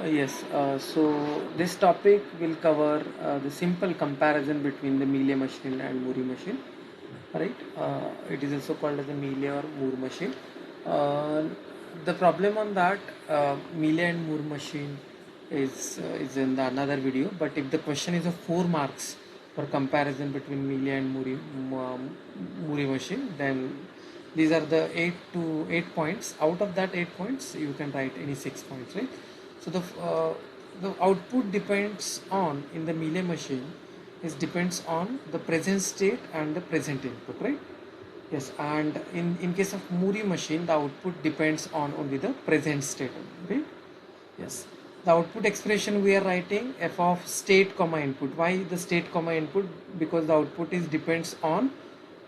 Yes, so this topic will cover the simple comparison between the Mealy machine and Muri machine, right? It is also called as a Mealy or Moore machine. Uh, the problem on that Mealy and Moore machine is in the another video. But if the question is of 4 marks for comparison between Mealy and Muri machine, then these are the 8 points. Out of that 8 points, you can write any 6 points, right? So the output depends on in the Mealy machine is depends on the present state and the present input, right? Yes, and in case of Muri machine, the output depends on only the present state, right? Yes, the output expression we are writing f of state comma input. Why the state comma input? Because the output is depends on,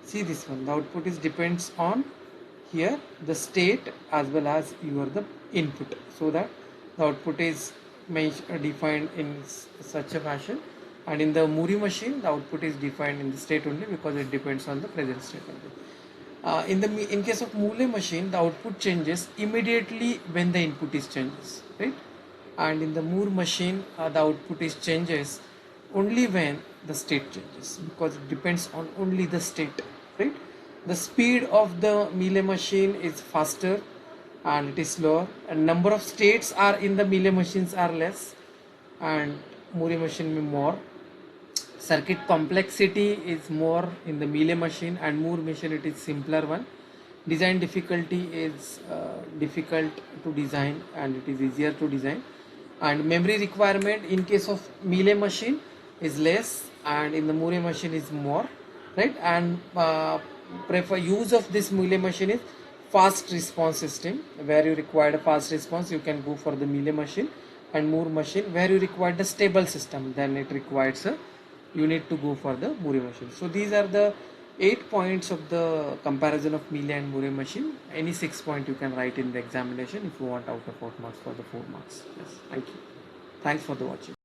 see this one, the output is depends on here the state as well as your the input, so that the output is defined in such a fashion. And in the Muri machine, the output is defined in the state only because it depends on the present state only. In case of Mealy machine, the output changes immediately when the input is changes, right? And in the Moore machine, the output is changes only when the state changes, because it depends on only the state, right? The speed of the Mealy machine is faster and it is slower, and number of states are in the Mealy machines are less and Moore machine more. Circuit complexity is more in the Mealy machine, and Moore machine it is simpler one. Design difficulty is difficult to design and it is easier to design. And memory requirement in case of Mealy machine is less and in the Moore machine is more, right? And prefer use of this Mealy machine is fast response system. Where you require a fast response, you can go for the Mealy machine. And Moore machine, where you require the stable system, then it requires a, you need to go for the Muri machine. So these are the 8 points of the comparison of Mealy and Muri machine. Any 6 point you can write in the examination if you want out of 4 marks for the 4 marks. Yes, thank you. Thanks for the watching.